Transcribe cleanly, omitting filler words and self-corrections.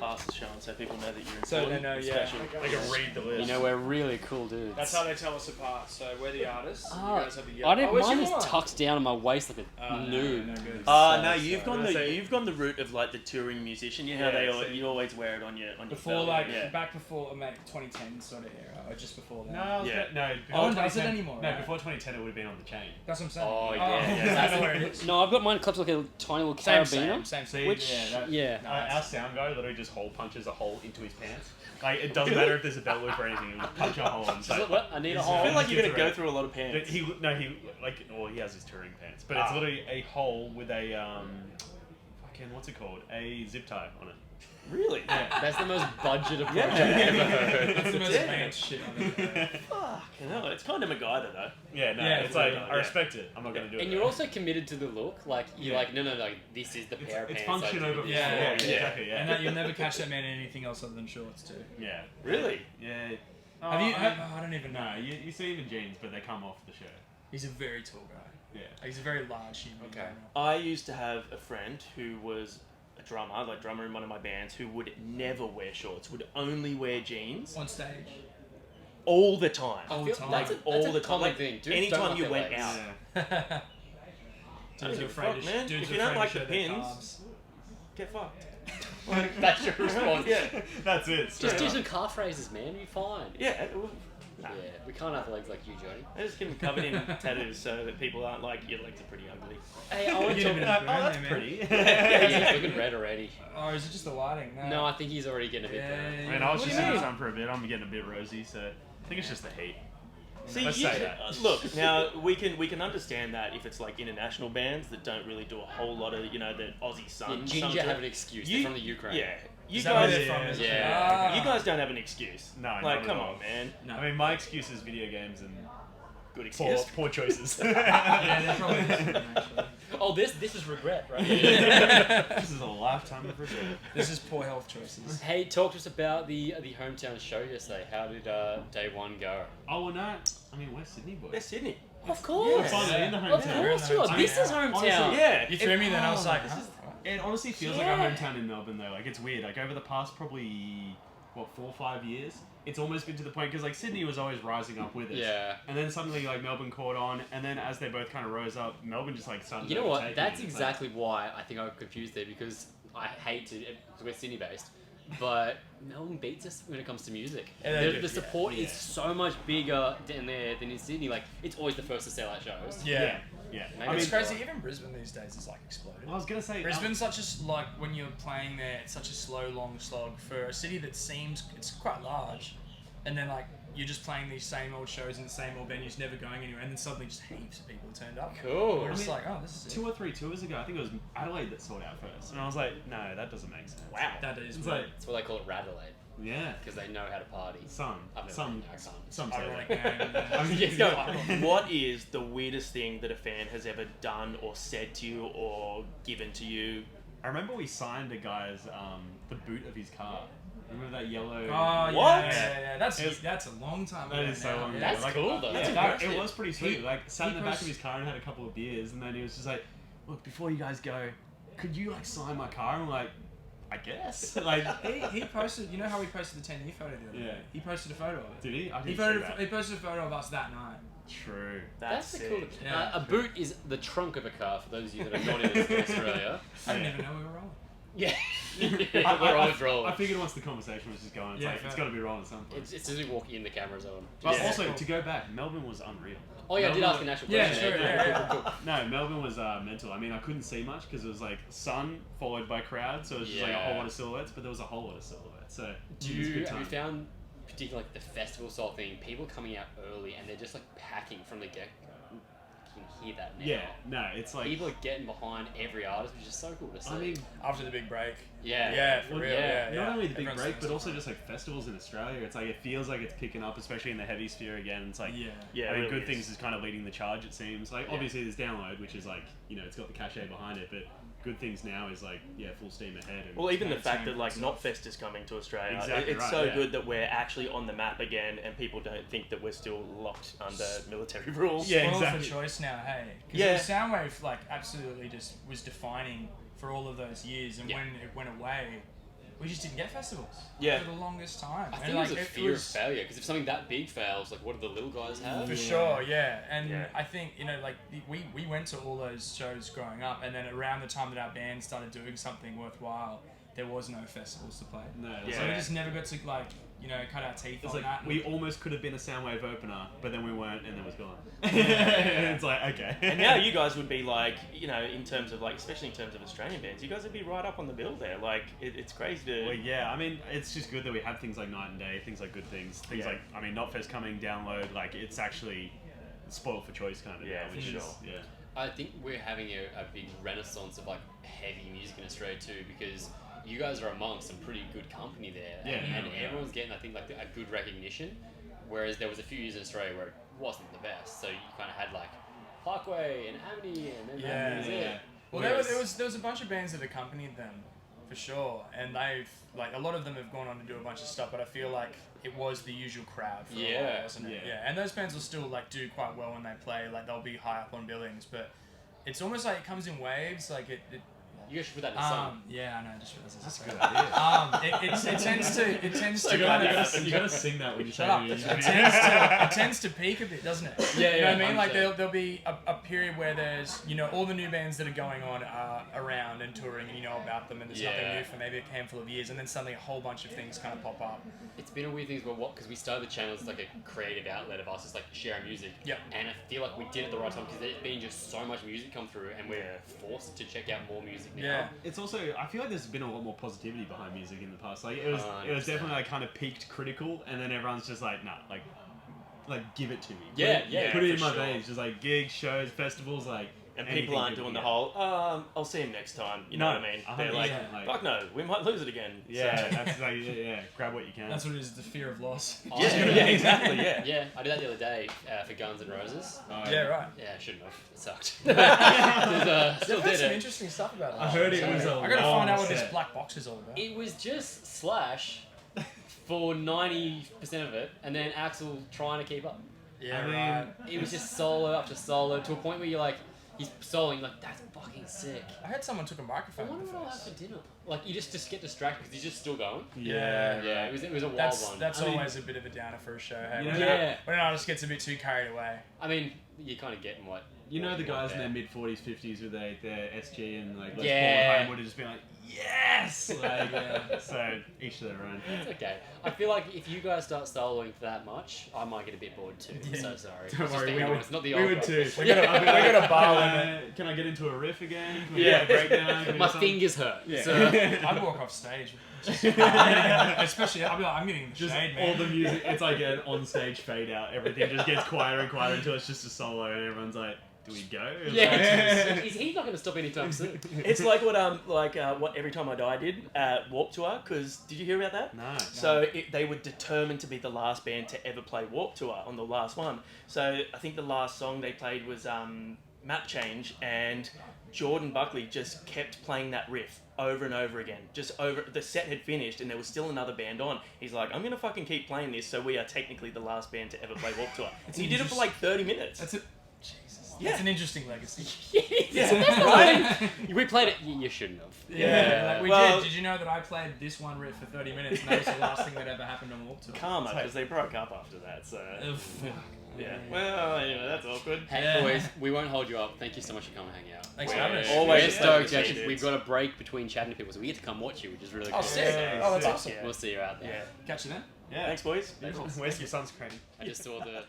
passes shown so people know that you're important. So they know, yeah. Special. They can read the list. You know, we're really cool dudes. That's how they tell us apart. So we're the artists. You Oh, guys have the yellow. I didn't. where's Mine your is one? tucked down on my waist like a noob. No good. No, So- you've gone That's you've gone the route of like the touring musician. You know how you always wear it on your Before belt. like yeah. back before like 2010 sort of era, or just before that. No, Yeah. no. No one does it 2010 anymore, No, right? before 2010 it would have been on the chain. That's what I'm saying. Oh, yeah, I know where it is. No, I've got mine clipped like a tiny little Same, carabiner. same. See, Which, yeah. Nice. Our sound guy literally just hole punches a hole into his pants. Like, it doesn't matter if there's a belt loop or anything, he'll punch a hole and Just say, like, what? I need a Is hole. I feel like you're Gets gonna go around. through a lot of pants. he has his touring pants, but it's literally a hole with a what's it called? A zip tie on it. Really? Yeah. That's the most budget approach Yeah. I've ever heard. That's the most Yeah. advanced shit I've ever heard. Fucking hell, it's kind of MacGyver though. Yeah, no, Yeah, it's yeah, like yeah. I respect it. I'm not gonna do it. And you're also committed to the look. Like, you're like, no, this is the pair of It's pants. function I do. over Yeah, form. yeah, Exactly. Yeah. And that you'll never catch that man in anything else other than shorts too. Yeah. Really? Yeah. Have you? I I don't even know. No, you see even jeans, but they come off the shirt. He's a very tall guy. Yeah. He's a very large human. Okay. I used to have a friend who was a drummer in one of my bands, who would never wear shorts, would only wear jeans On stage. all the time. All I the feel time. that's a, all that's a the time. common Like, thing. Dudes anytime don't like you their went legs. out. Yeah. Dudes are afraid Fuck, to sh- man. dudes If are you don't afraid like to the show their pins, calves. get fucked. That's your response. Yeah. That's it. Just straight do up. some calf raises, man. You'll be fine. Yeah. Nah. Yeah, we can't have legs like you, Johnny. I just get them covered in tattoos so that people aren't like, your legs are pretty ugly. Hey, I want to talk. Yeah. Oh, that's man. pretty. Yeah, he's looking red already. Oh, is it just the lighting? No, I think he's already getting a bit there. I mean, I was What just do you in the mean? sun for a bit. I'm getting a bit rosy, so I think it's just the heat. See, Let's say that. look, now we can understand that if it's like international bands that don't really do a whole lot of, the Aussie sun. Yeah, Ginger have an excuse. They're from the Ukraine. Yeah. You Is that where guys, they're from? Is it? Yeah. Ah. you guys don't have an excuse. No, not like at come all. on, man. No. I mean, my excuse is video games and Good poor, excuse. poor choices. Yeah, they're probably actually. Oh, this is regret, right? This is a lifetime of regret. This is poor health choices. Hey, talk to us about the hometown show yesterday. How did day one go? Oh, well, no. I mean, we're Sydney boys. They're Sydney. Of course. We're finally in the Of hometown. course you are. Hometown. This is hometown. Honestly, Yeah. You threw me, then I was like, this huh? is- It honestly feels like Yeah. our hometown in Melbourne, though. Like, it's weird. Like, over the past probably, 4 or 5 years, it's almost been to the point, because, like, Sydney was always rising up with us. Yeah. And then suddenly, like, Melbourne caught on, and then as they both kind of rose up, Melbourne just, like, started You know what? overtaking That's it. It's exactly why I think I got confused there, because I hate to. We're Sydney based, but Melbourne beats us when it comes to music. Yeah, they The do, support yeah. is so much bigger down there than in Sydney. Like, it's always the first to sell out shows. Yeah. Yeah. Maybe I mean, It's crazy. Even Brisbane these days is like exploded. I was going to say... Brisbane's such a like when you're playing there, it's such a slow, long slog for a city that seems it's quite large, and then like you're just playing these same old shows in the same old venues, never going anywhere, and then suddenly just heaps of people turned up. Cool. We're just I mean, like, oh, this is it. 2 or 3 tours ago, I think it was Adelaide that sold out first. And I was like, no, that doesn't make sense. Wow. That is It's weird. like, That's what they call it, Radelaide, yeah. because they know how to party. Some I've never say ironic that. name. I mean, Yeah, go. What is the weirdest thing that a fan has ever done or said to you or given to you? I remember we signed a guy's, the boot of his car. Remember that yellow... Oh What? yeah. It's- That's a long time ago. That is so now. long ago. Yeah. That's Like, cool, though. That's Yeah, impressive. it was pretty sweet. Like, sat in he the back post- of his car and had a couple of beers, and then he was just like, look, before you guys go, could you, like, sign my car? I'm like, I guess. Like, He posted. You know how we posted the 10-year photo the other Yeah. day? He posted a photo of it. did he? I He didn't see that. posted a photo of us that night. True. That's the cool. sick. Yeah. A boot is the trunk of a car, for those of you that are not in Australia. I didn't Yeah. even know we were rolling. Yeah. I, We're always rolling. I figured once the conversation was just going, it's Yeah, like, it's fair. got to be rolling at some point. It's just walking in the camera zone. But Yeah. also, to go back, Melbourne was unreal. Oh yeah, I did Melbourne- ask an actual Yeah, question. sure, there. yeah. Cool, cool, cool. No, Melbourne was mental. I mean, I couldn't see much because it was like sun followed by crowd, so it was just like a whole Yeah. lot of silhouettes, but there was a whole lot of silhouettes. So Do it was a you good have you time. found particularly like the festival style thing? People coming out early and they're just like packing from the get. You can hear that now. Yeah, no, it's like People are getting behind every artist, which is so cool to see. I mean, After the big break. yeah, Yeah, for well, real. yeah. Yeah, not only the big Everyone's break, doing but also stuff. just like festivals in Australia. It's like it feels like it's picking up, especially in the heavy sphere again. It's like Yeah. Yeah, I it mean, really Good Things is kind of leading the charge. It seems like Yeah. obviously there's Download, which is like it's got the cachet behind it, but Good Things now is like full steam ahead. And Well, even the Yeah, fact same that like stuff. Knotfest is coming to Australia, Exactly it's right, so yeah. good that we're actually on the map again, and people don't think that we're still locked under military rules. Yeah, Spoiled exactly. for choice now, hey. Because Yeah. Soundwave like absolutely just was defining for all of those years, and Yeah. when it went away, we just didn't get festivals Yeah. for the longest time. I And, think like, it was a fear of failure, because if something that big fails, like, what do the little guys have? For sure, yeah. And Yeah. I think, you know, like, we went to all those shows growing up, and then around the time that our band started doing something worthwhile, there was no festivals to play. No, Yeah. So we just never got to, like, you know, cut our teeth it's on like that. we almost could have been a Soundwave opener, but then we weren't, and then it was gone. Yeah. It's like, okay. And now you guys would be like, you know, in terms of like, especially in terms of Australian bands, you guys would be right up on the bill there. Like, it's crazy to. Well, yeah, I mean, it's just good that we have things like Night and Day, things like Good Things, things Yeah. like, I mean, Notfest coming, download, like, it's actually spoiled for choice kind of Yeah, now, for which sure. is, yeah. I think we're having a big renaissance of like heavy music in Australia too, because you guys are amongst some pretty good company there, Yeah, and yeah. everyone's getting, I think, like a good recognition. Whereas there was a few years in Australia where it wasn't the best, so you kind of had like Parkway and Amity, and then that was Yeah. it. Well, there was a bunch of bands that accompanied them, for sure, and they've, like, a lot of them have gone on to do a bunch of stuff, but I feel like it was the usual crowd for a Yeah, while, wasn't it? yeah. Yeah, and those bands will still, like, do quite well when they play, like, they'll be high up on billings, but it's almost like it comes in waves, like, it You guys should put that in a song. yeah, I know, I just realized That's a that's good idea. it tends to So kind glad of, You gotta sing that when you shut say up. It tends to peak a bit, doesn't it? Yeah, You know what I yeah, mean? Like 100%. there'll be a period where there's, you know, all the new bands that are going on are around and touring, and you know about them, and there's nothing Yeah. new for maybe a handful of years, and then suddenly a whole bunch of things kind of pop up. It's been a weird thing, because we started the channel as like a creative outlet of us just like sharing music. Yep. And I feel like we did it at the right time, because there's been just so much music come through, and we're forced to check out more music now. Yeah. It's also, I feel like there's been a lot more positivity behind music in the past. Like, it was 100%. definitely like kind of peaked critical, and then everyone's just like, nah, like give it to me. Yeah, Put it- yeah, Put it for in my sure. veins. Just like gigs, shows, festivals, like. And anything people aren't good doing we the get. whole, I'll see him next time. You know No, what I mean? 100%, They're like, like- fuck no, we might lose it again. Yeah, So- that's like, yeah, grab what you can. That's what it is, the fear of loss. yeah, yeah, exactly, yeah. Yeah, I did that the other day for Guns N' Roses. Yeah, right. Yeah, I shouldn't have. It sucked. Still I've heard did some it. interesting stuff about that. I heard it was a I gotta find out what long this set. black box is all about. It was just Slash for 90% of it, and then Axel trying to keep up. Yeah, I mean, right. It was just solo after solo, to a point where you're like, he's soloing, like, that's fucking sick. I heard someone took a I microphone. wonder what I'll have for dinner. Like, you just get distracted because he's just still going. Yeah, Yeah, it was a wild That's one. that's I mean- always a bit of a downer for a show. Hey? You When, know- Yeah. when an artist gets a bit too carried away. I mean, you're kind of getting what. You know what the you want guys in there. their mid 40s, 50s with their SG and like let's Yeah. Pull at home would have just been like, yes! Like, Yeah. so each to their own. It's okay. I feel like if you guys start soloing for that much, I might get a bit bored too. I'm so sorry. Don't It's just worry, being we would- honest, not the We old would too. We got a bar limit. Can I get into a riff again? Can we Yeah. get a breakdown? Can we My do something? fingers hurt. Yeah. So. I'd walk off stage. Especially, I'll be like, I'm getting the Just shade, all man. the music, it's like an on-stage fade out. Everything just gets quieter and quieter until it's just a solo, and everyone's like, "Do we go?" It's Yeah, like- he's not going to stop anytime soon. It's like what Every Time I Die did at Warp Tour, because did you hear about that? No. So they were determined to be the last band to ever play Warp Tour on the last one. So I think the last song they played was Map Change, and Jordan Buckley just kept playing that riff over and over again. The set had finished and there was still another band on. He's like, I'm gonna fucking keep playing this, so we are technically the last band to ever play Warp Tour. And he did it for like 30 minutes. That's Jesus. Yeah. That's an interesting legacy. Right? We played it. You shouldn't have. Yeah, like we Well- did. Did you know that I played this one riff for 30 minutes and that was the last thing that ever happened on Warp Tour? Karma, because they broke up after that. So Fuck. yeah. Well, anyway, that's awkward. Hey Yeah. boys, we won't hold you up. Thank you so much for coming and hang out. Thanks for We're having us. always We're a stoked. pleasure, Actually, dudes. we've got a break between chatting to people, so we get to come watch you, which is really Oh, cool. sick. Yeah, Oh, that's sick, awesome. yeah. We'll see you out there. Yeah. Catch you then. Yeah. Thanks, boys. Where's your sunscreen? I just saw the